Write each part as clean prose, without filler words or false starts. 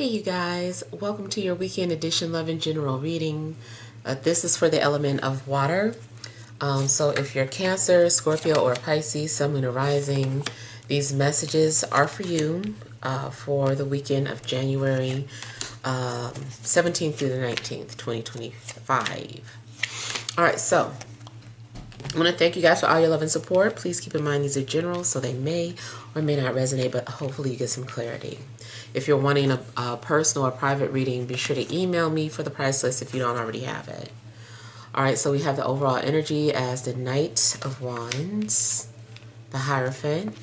Hey you guys, welcome to your weekend edition Love and General reading. This is for the element of water. So if you're Cancer, Scorpio, or Pisces, Sun, Moon, or Rising, these messages are for you for the weekend of January 17th through the 19th, 2025. All right, so I want to thank you guys for all your love and support. Please keep in mind these are general, so they may or may not resonate, but hopefully you get some clarity. If you're wanting a personal or private reading, be sure to email me for the price list if you don't already have it. All right, so we have the overall energy as the Knight of Wands, the Hierophant,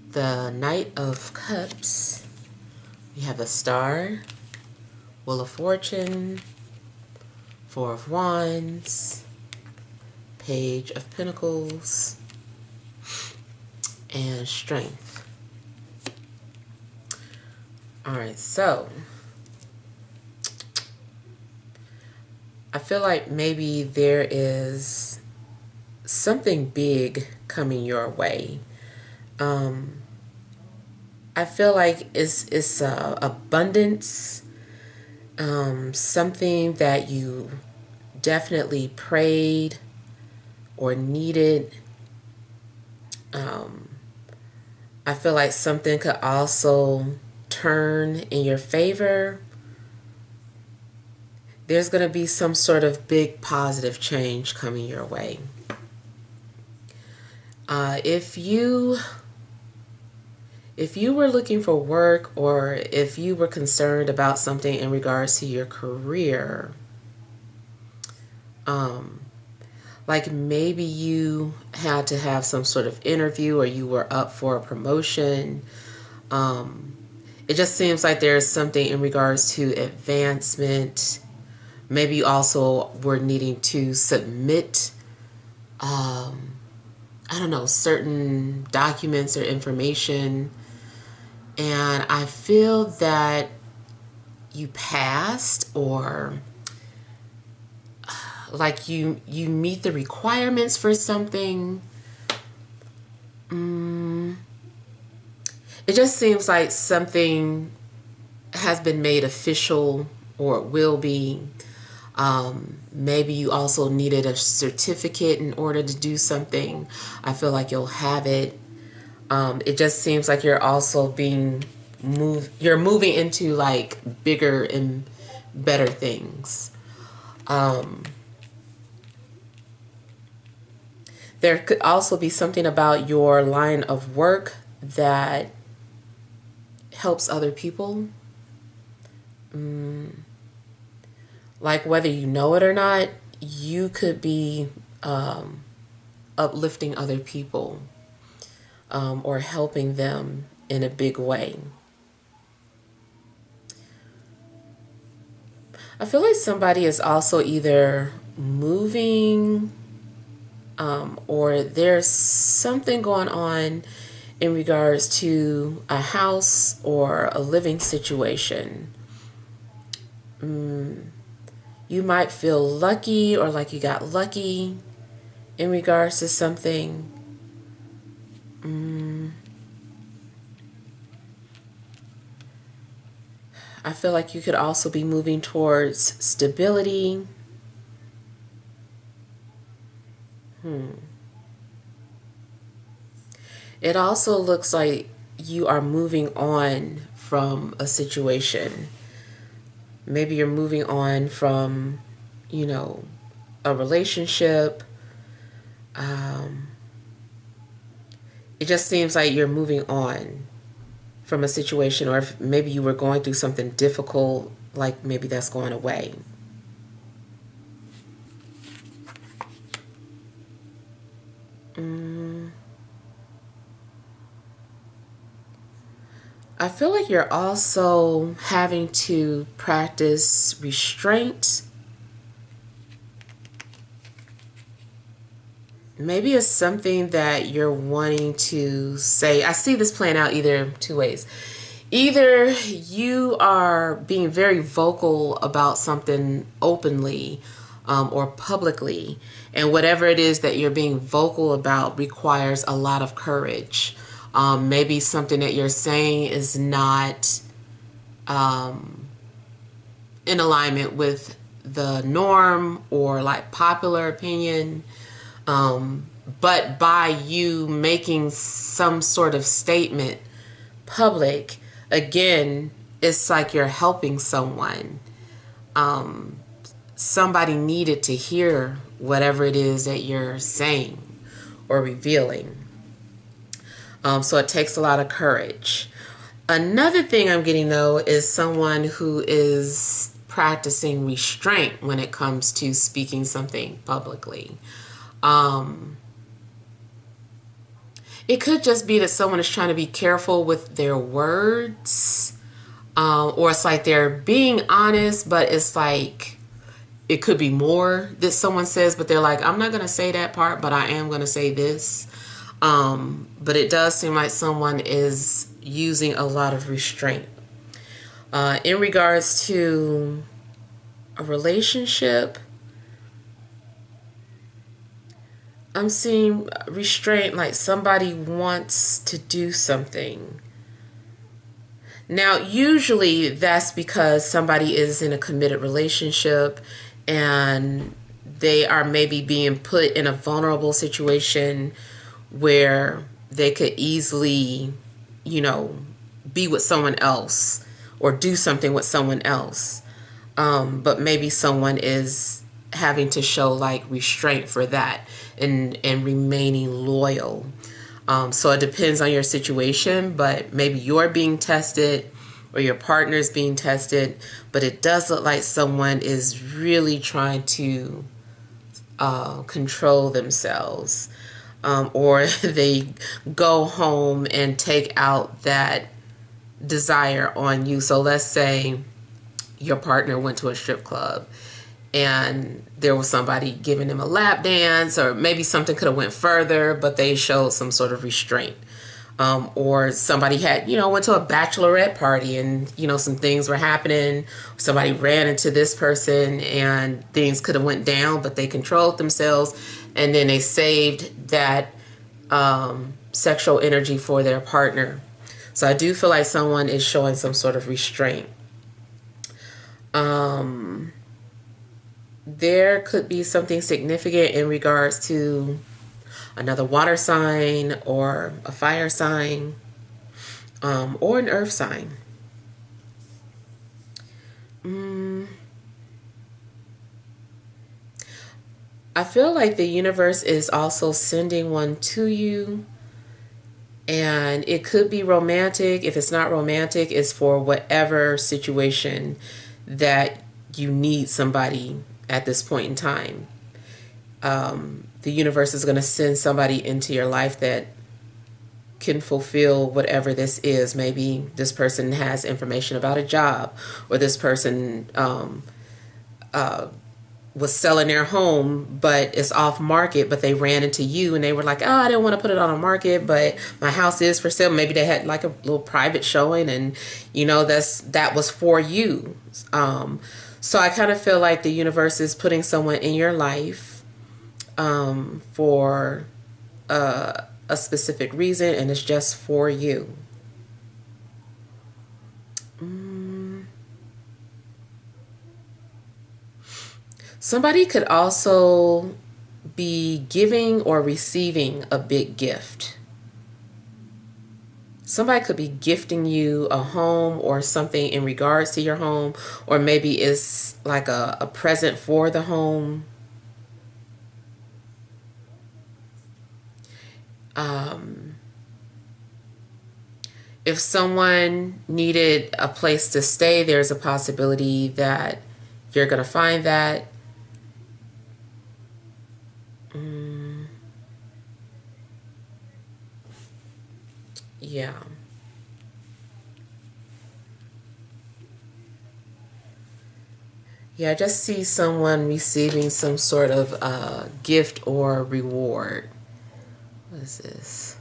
the Knight of Cups, we have the Star, Wheel of Fortune, Four of Wands, Page of Pentacles, and Strength. All right, so I feel like maybe there is something big coming your way. I feel like it's abundance, something that you definitely prayed or needed. I feel like something could also turn in your favor. There's going to be some sort of big positive change coming your way. If you were looking for work, or if you were concerned about something in regards to your career, like maybe you had to have some sort of interview or you were up for a promotion. It just seems like there's something in regards to advancement. Maybe you also were needing to submit, I don't know, certain documents or information. And I feel that you passed, or like you meet the requirements for something. It just seems like something has been made official, or it will be. Maybe you also needed a certificate in order to do something. I feel like you'll have it. It just seems like you're also being you're moving into like bigger and better things. There could also be something about your line of work that helps other people. Like whether you know it or not, you could be uplifting other people, or helping them in a big way. I feel like somebody is also either moving, or there's something going on in regards to a house or a living situation. You might feel lucky, or like you got lucky in regards to something. I feel like you could also be moving towards stability. It also looks like you are moving on from a situation. Maybe you're moving on from, a relationship. It just seems like you're moving on from a situation, or if maybe you were going through something difficult, like maybe that's going away. I feel like you're also having to practice restraint. Maybe it's something that you're wanting to say. I see this playing out either two ways. Either you are being very vocal about something openly, or publicly, and whatever it is that you're being vocal about requires a lot of courage. Maybe something that you're saying is not in alignment with the norm or like popular opinion. But by you making some sort of statement public, again, it's like you're helping someone. Somebody needed to hear whatever it is that you're saying or revealing. So it takes a lot of courage. Another thing I'm getting, though, is someone who is practicing restraint when it comes to speaking something publicly. It could just be that someone is trying to be careful with their words, or it's like they're being honest, but it's like it could be more that someone says, but they're like, I'm not going to say that part, but I am going to say this. But it does seem like someone is using a lot of restraint. In regards to a relationship, I'm seeing restraint like somebody wants to do something. Now, usually that's because somebody is in a committed relationship and they are maybe being put in a vulnerable situation where they could easily, be with someone else or do something with someone else. But maybe someone is having to show like restraint for that and remaining loyal. So it depends on your situation, but maybe you're being tested or your partner's being tested, but it does look like someone is really trying to control themselves. Or they go home and take out that desire on you. So let's say your partner went to a strip club and there was somebody giving them a lap dance, or maybe something could have went further, but they showed some sort of restraint. Or somebody had, went to a bachelorette party and, some things were happening. Somebody ran into this person and things could have went down, but they controlled themselves and then they saved that sexual energy for their partner. So I do feel like someone is showing some sort of restraint. There could be something significant in regards to another water sign or a fire sign, or an earth sign. I feel like the universe is also sending one to you, and it could be romantic. If it's not romantic, it's for whatever situation that you need somebody at this point in time. The universe is going to send somebody into your life that can fulfill whatever this is. Maybe this person has information about a job, or this person was selling their home, but it's off market, but they ran into you and they were like, oh, I didn't want to put it on a market, but my house is for sale. Maybe they had like a little private showing and, that was for you. So I kind of feel like the universe is putting someone in your life for a specific reason, and it's just for you. Somebody could also be giving or receiving a big gift. Somebody could be gifting you a home or something in regards to your home, or maybe it's like a present for the home. If someone needed a place to stay, there's a possibility that you're going to find that. Yeah. Yeah, I just see someone receiving some sort of gift or reward. What is this?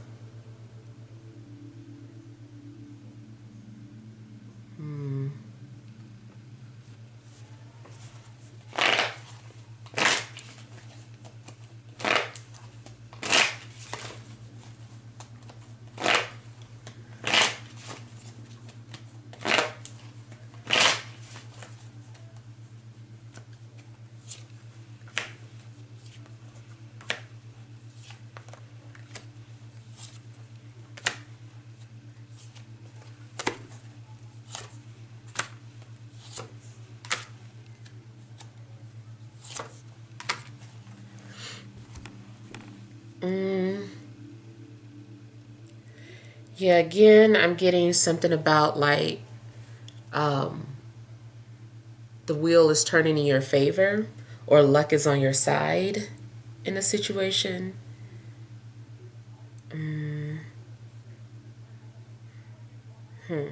Mm, yeah, again, I'm getting something about like um, the wheel is turning in your favor or luck is on your side in a situation. Mm, hmm.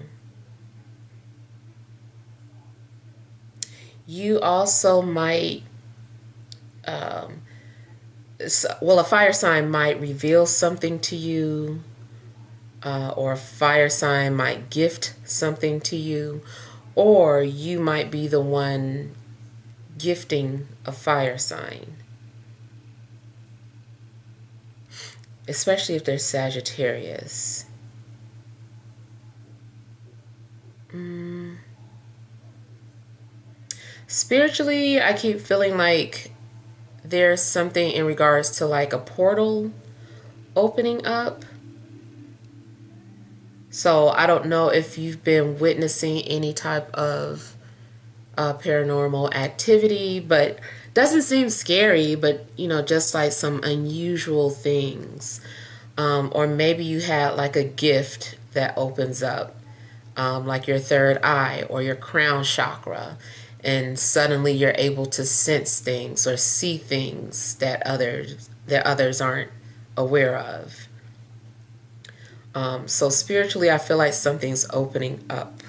You also might, um, well, a fire sign might reveal something to you, or a fire sign might gift something to you, or you might be the one gifting a fire sign, especially if they're Sagittarius. Mm. Spiritually, I keep feeling like there's something in regards to like a portal opening up. So I don't know if you've been witnessing any type of paranormal activity, but doesn't seem scary, but you know, just like some unusual things. Or maybe you had like a gift that opens up, like your third eye or your crown chakra, and suddenly you're able to sense things or see things that others aren't aware of. So spiritually, I feel like something's opening up.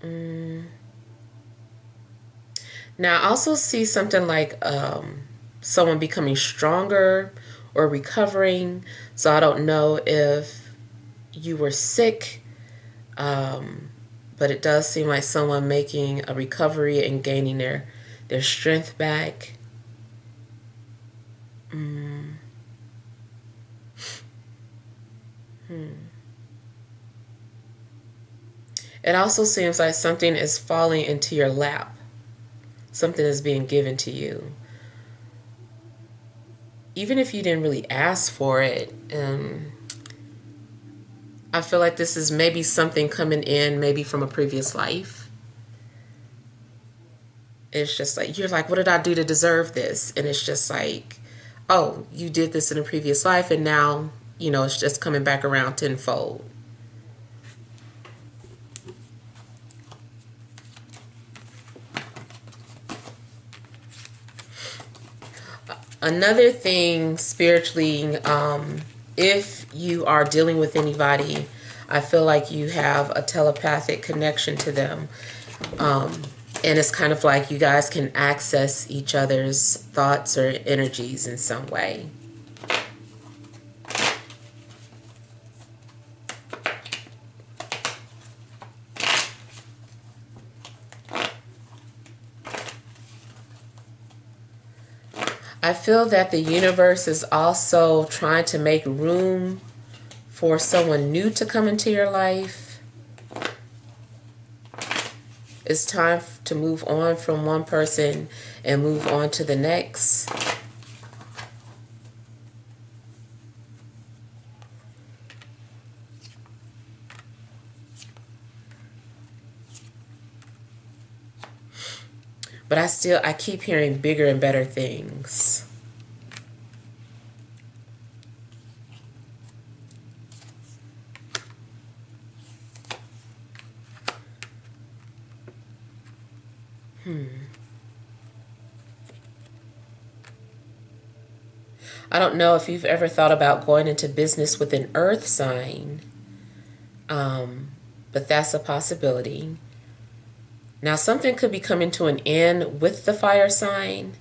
Mm. Now, I also see something like someone becoming stronger or recovering. So I don't know if you were sick, um, but it does seem like someone making a recovery and gaining their strength back. Mm. Hmm. It also seems like something is falling into your lap. Something is being given to you. Even if you didn't really ask for it, I feel like this is maybe something coming in, maybe from a previous life. It's just like, you're like, what did I do to deserve this? And it's just like, oh, you did this in a previous life, and now, it's just coming back around tenfold. Another thing spiritually, if you are dealing with anybody, I feel like you have a telepathic connection to them. Um, and it's kind of like you guys can access each other's thoughts or energies in some way. I feel that the universe is also trying to make room for someone new to come into your life. It's time to move on from one person and move on to the next. But I keep hearing bigger and better things. I don't know if you've ever thought about going into business with an earth sign, but that's a possibility. Now, something could be coming to an end with the fire sign,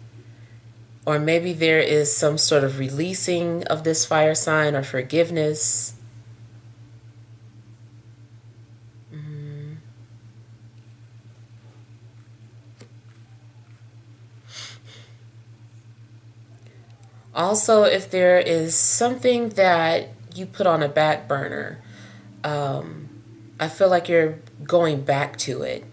or maybe there is some sort of releasing of this fire sign or forgiveness. Mm. Also, if there is something that you put on a back burner, I feel like you're going back to it.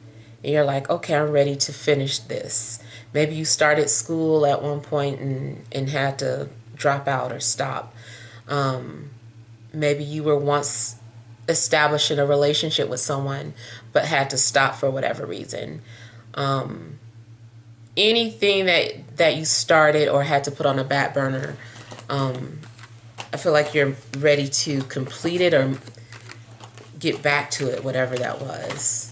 And you're like, okay, I'm ready to finish this. Maybe you started school at one point and had to drop out or stop. Maybe you were once establishing a relationship with someone but had to stop for whatever reason. Um, anything that you started or had to put on a back burner, I feel like you're ready to complete it or get back to it, whatever that was.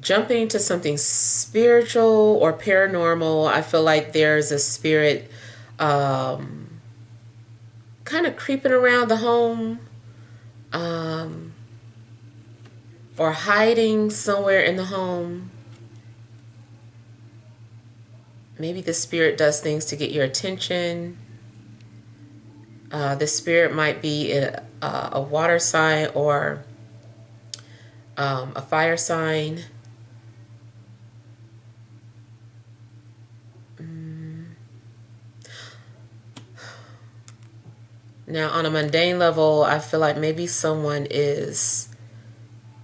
Jumping to something spiritual or paranormal, I feel like there's a spirit kind of creeping around the home, or hiding somewhere in the home. Maybe the spirit does things to get your attention. The spirit might be a water sign or a fire sign. Now, on a mundane level, I feel like maybe someone is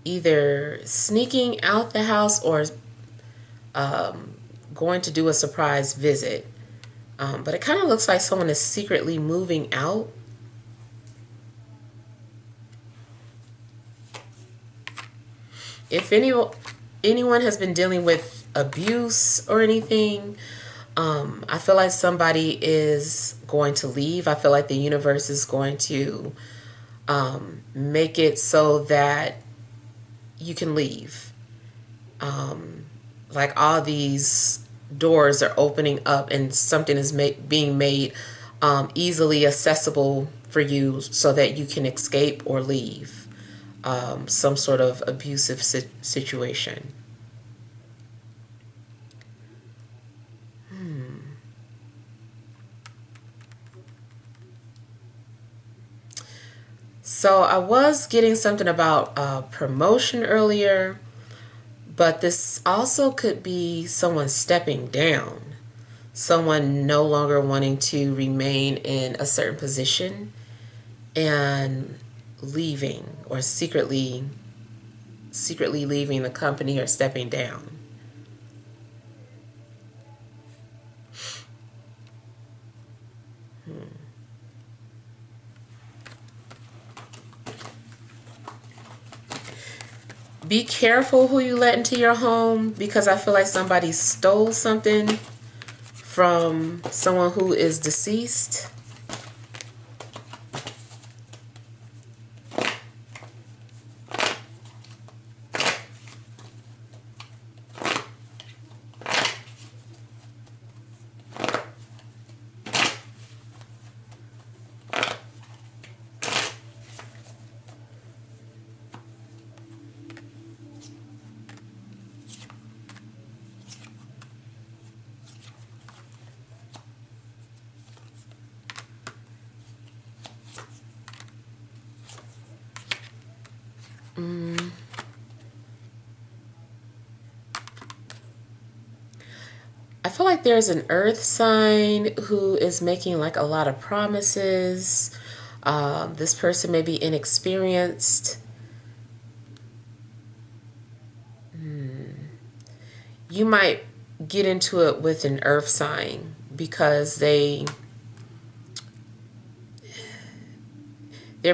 either sneaking out the house or going to do a surprise visit. But it kind of looks like someone is secretly moving out. If anyone has been dealing with abuse or anything, I feel like somebody is going to leave. I feel like the universe is going to make it so that you can leave. Like all these doors are opening up and something is being made easily accessible for you so that you can escape or leave some sort of abusive situation. So I was getting something about promotion earlier, but this also could be someone stepping down, someone no longer wanting to remain in a certain position and leaving or secretly leaving the company or stepping down. Be careful who you let into your home, because I feel like somebody stole something from someone who is deceased. I feel like there's an earth sign who is making like a lot of promises. This person may be inexperienced. You might get into it with an earth sign because they're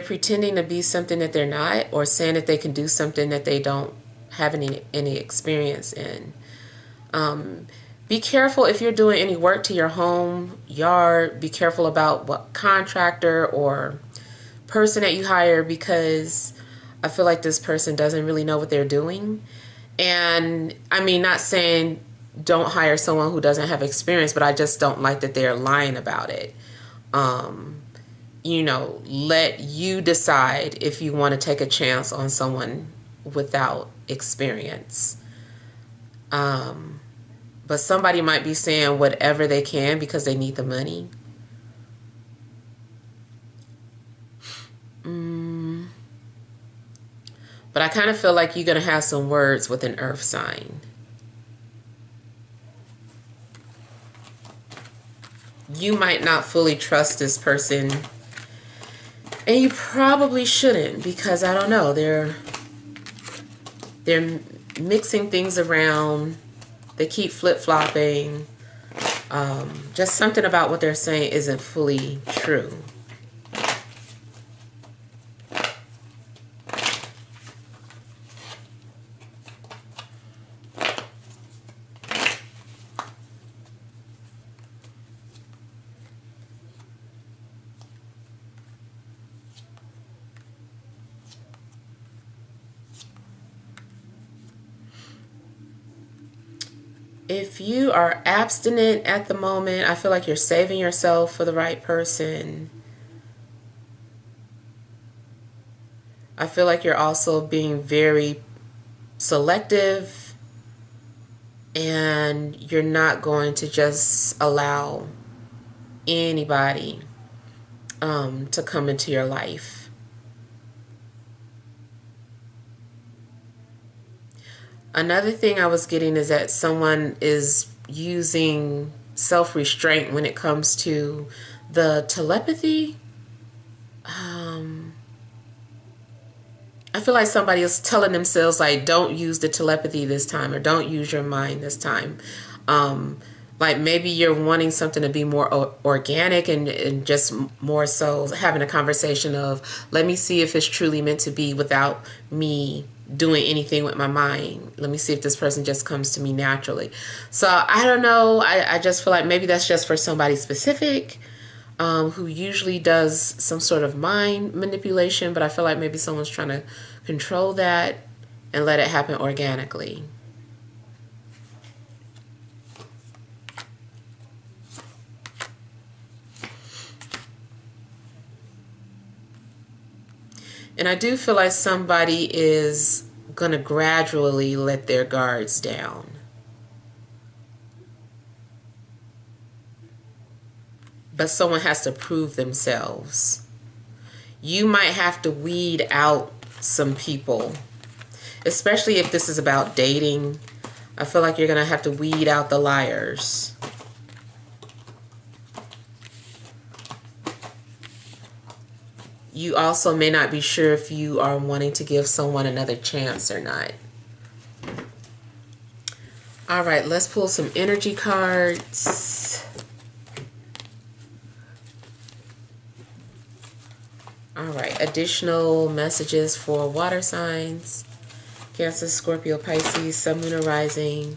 pretending to be something that they're not, or saying that they can do something that they don't have any experience in. Be careful if you're doing any work to your home, yard. Be careful about what contractor or person that you hire, because I feel like this person doesn't really know what they're doing. And I mean, not saying don't hire someone who doesn't have experience, but I just don't like that they're lying about it. Let you decide if you want to take a chance on someone without experience. But somebody might be saying whatever they can because they need the money. But I kind of feel like you're going to have some words with an earth sign. you might not fully trust this person, and you probably shouldn't, because I don't know, they're mixing things around. They keep flip-flopping. Just something about what they're saying isn't fully true. If you are abstinent at the moment, I feel like you're saving yourself for the right person. I feel like you're also being very selective, and you're not going to just allow anybody to come into your life. Another thing I was getting is that someone is using self-restraint when it comes to the telepathy. I feel like somebody is telling themselves, like, don't use the telepathy this time, or don't use your mind this time. Like maybe you're wanting something to be more organic, and just more so having a conversation of, let me see if it's truly meant to be without me doing anything with my mind. Let me see if this person just comes to me naturally. So I don't know. I just feel like maybe that's just for somebody specific, who usually does some sort of mind manipulation, but I feel like maybe someone's trying to control that and let it happen organically. And I do feel like somebody is going to gradually let their guards down. But someone has to prove themselves. You might have to weed out some people, especially if this is about dating. I feel like you're going to have to weed out the liars. You also may not be sure if you are wanting to give someone another chance or not. All right, let's pull some energy cards. All right, additional messages for water signs: Cancer, Scorpio, Pisces, Sun, Moon, or Rising,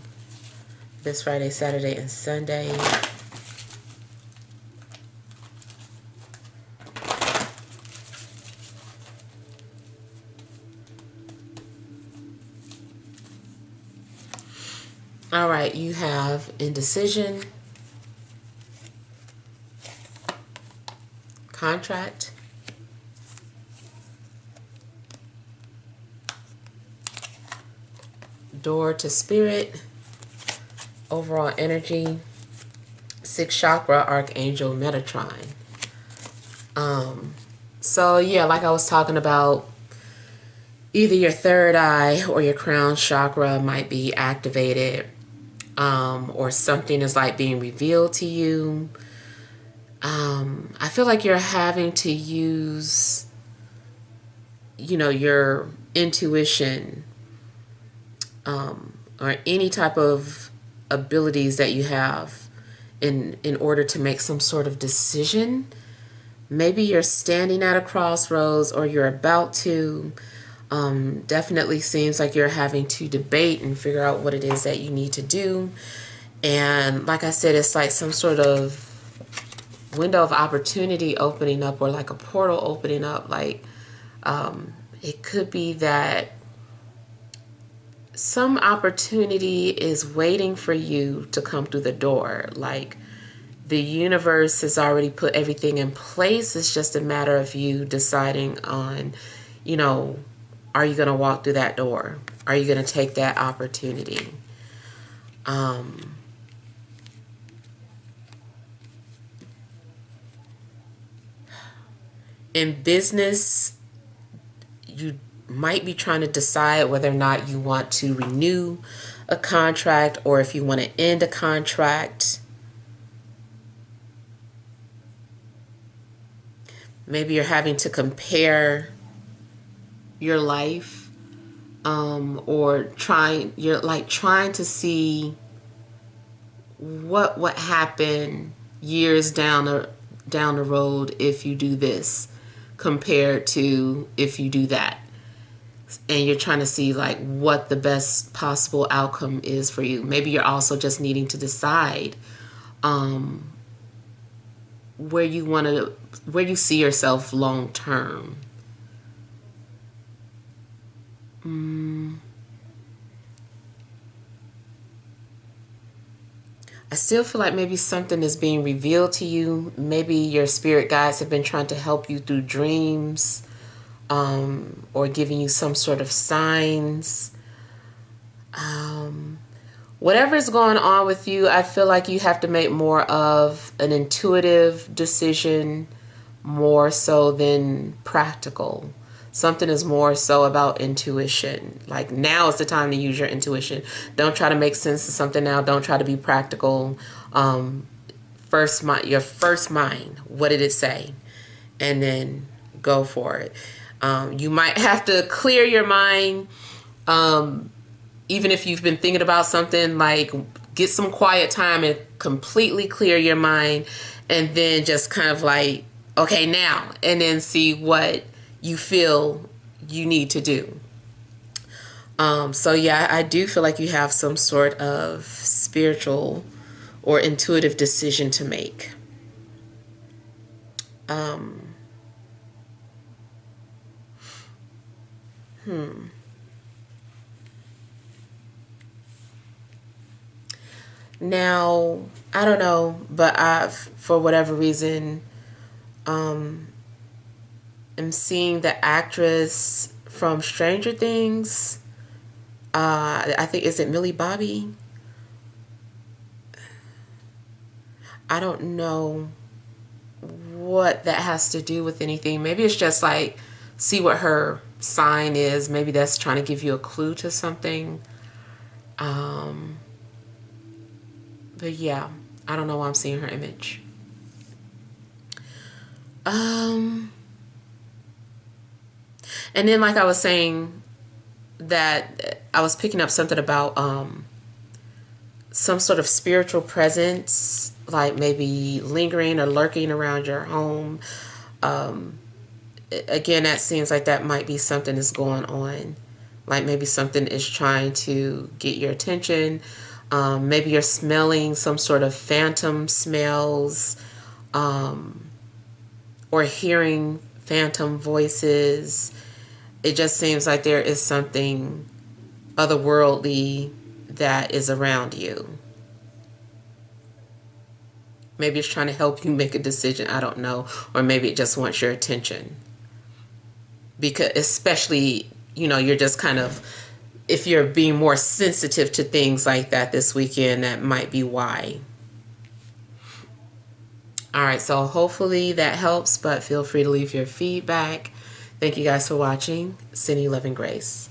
this Friday, Saturday, and Sunday. All right, you have indecision, contract, door to spirit, overall energy, sixth chakra, Archangel Metatron. So yeah, like I was talking about, either your third eye or your crown chakra might be activated, or something is like being revealed to you. I feel like you're having to use, your intuition, or any type of abilities that you have in order to make some sort of decision. Maybe you're standing at a crossroads, or you're about to. Definitely seems like you're having to debate and figure out what it is that you need to do. And like I said, it's like some sort of window of opportunity opening up, or like a portal opening up. Like it could be that some opportunity is waiting for you to come through the door. Like the universe has already put everything in place. It's just a matter of you deciding on, are you going to walk through that door? Are you going to take that opportunity? In business, you might be trying to decide whether or not you want to renew a contract, or if you want to end a contract. maybe you're having to compare your life, or you're like trying to see what happened years down the road if you do this compared to if you do that. And you're trying to see like what the best possible outcome is for you. Maybe you're also just needing to decide where you see yourself long term. I still feel like maybe something is being revealed to you. Maybe your spirit guides have been trying to help you through dreams, or giving you some sort of signs. Whatever is going on with you, I feel like you have to make more of an intuitive decision more so than practical. Something is more so about intuition. Like now is the time to use your intuition. Don't try to make sense of something now. Don't try to be practical. Your first mind, what did it say? And then go for it. You might have to clear your mind. Even if you've been thinking about something, like get some quiet time and completely clear your mind, and then just kind of like, okay, now, and then see what you feel you need to do. So yeah, I do feel like you have some sort of spiritual or intuitive decision to make. Now, I don't know, but for whatever reason, am seeing the actress from Stranger Things. I think, is it Millie Bobby? I don't know what that has to do with anything. Maybe it's just like, see what her sign is. Maybe that's trying to give you a clue to something. But yeah, I don't know why I'm seeing her image. And then, like I was saying, that I was picking up something about some sort of spiritual presence, like maybe lingering or lurking around your home. Again, that seems like that might be something that's going on. Like maybe something is trying to get your attention. Maybe you're smelling some sort of phantom smells, or hearing phantom voices. It just seems like there is something otherworldly that is around you. Maybe it's trying to help you make a decision, I don't know. Or maybe it just wants your attention. Because especially, you're just kind of, if you're being more sensitive to things like that this weekend, that might be why. All right, so hopefully that helps, but feel free to leave your feedback. Thank you guys for watching. Sending love and grace.